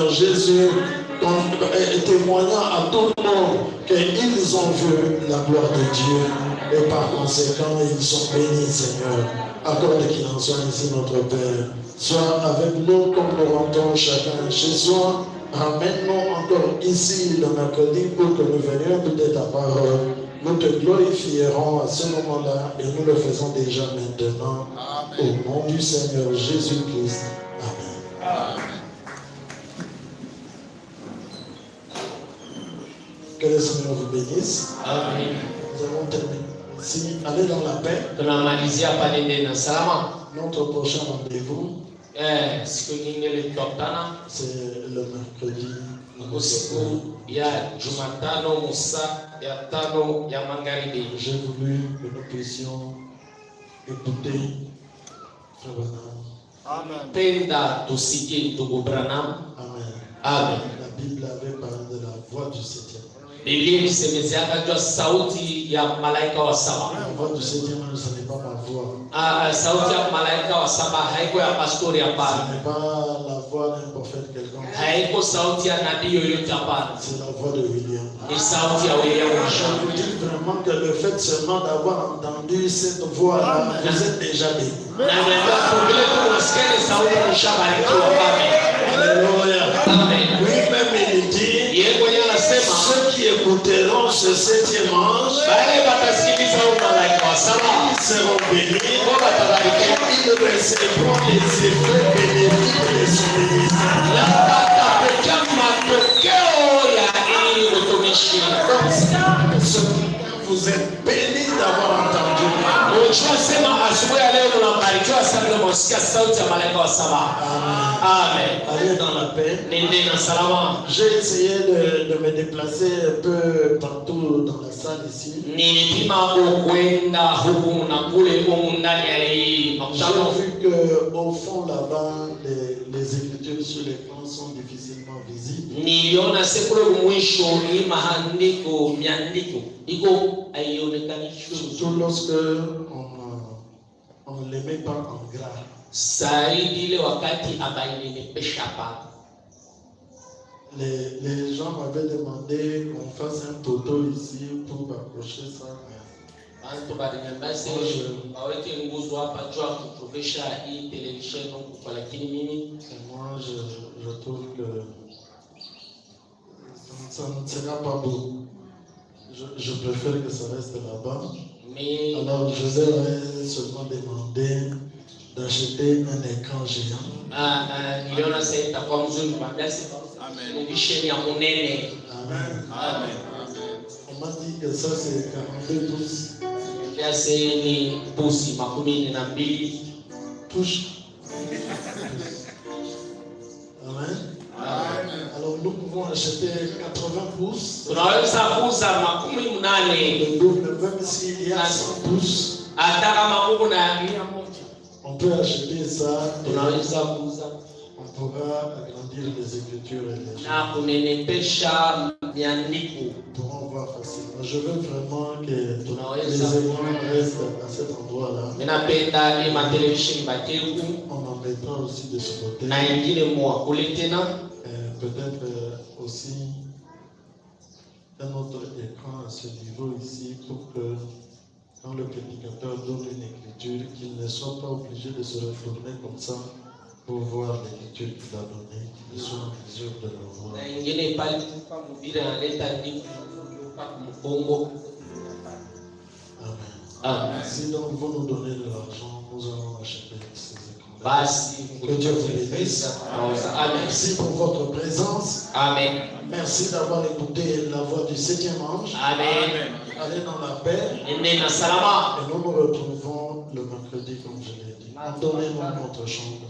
Jésus, témoignant à tout le monde qu'ils ont vu la gloire de Dieu et par conséquent ils sont bénis, Seigneur. Accorde qu'il en soit ici, notre Père. Sois avec nous comme nous rentrons chacun chez soi. Ramène-nous encore ici le mercredi pour que nous venions écouter ta parole. Nous te glorifierons à ce moment-là et nous le faisons déjà maintenant. Amen. Au nom du Seigneur Jésus-Christ. Amen. Amen. Que le Seigneur vous bénisse. Amen. Nous avons terminé. Si, allez dans la paix. Notre prochain rendez-vous, c'est le mercredi. J'ai voulu que nous puissions écouter Frère Branham. Amen. Amen. La Bible avait parlé de la voix du septième. La voix du septième ange, ce n'est pas ma voix. Ce n'est pas la voix d'un prophète quelconque. C'est la voix de William. Je vous dis vraiment que le fait seulement d'avoir entendu cette voix-là, vous êtes déjà béni. Alléluia. Oui, même il dit, ceux qui écouteront ce septième ange, ils seront bénis et ils recevront les effets bénéfiques de son ministère. Vous êtes bénis d'avoir entendu. Amen. Allez dans la paix. J'ai essayé de me déplacer un peu partout dans la salle ici. J'ai vu qu'au fond là-bas, les écritures sur l'écran sont difficilement visibles. Surtout lorsque on ne les met pas en gras. Les gens m'avaient demandé qu'on fasse un poteau ici pour accrocher ça. Et moi, je trouve que ça ne sera pas beau. Je préfère que ça reste là-bas. Alors, je leur ai seulement demandé d'acheter un écran géant. Amen. Amen. On m'a dit que ça c'est 42 pouces. Touche. Amen. Alors nous pouvons acheter 80 pouces. Le double, même s'il y a 100 pouces. On peut acheter ça. On pourra agrandir les écritures et les gens pourront voir facilement. Je veux vraiment que les écrans restent à cet endroit-là. On en mettra aussi de ce côté. Peut-être aussi un autre écran à ce niveau ici pour que quand le prédicateur donne une écriture, qu'il ne soit pas obligé de se retourner comme ça pour voir l'écriture qu'il a donnée, qu'il soit en mesure de le voir. Amen. Amen. Si donc vous nous donnez de l'argent, nous allons acheter ces écrans. Que Dieu vous bénisse. Merci pour votre présence. Amen. Merci d'avoir écouté la voix du septième ange. Amen. Allez dans la paix. Et nous nous retrouvons le mercredi comme je l'ai dit. Donnez-nous notre chambre.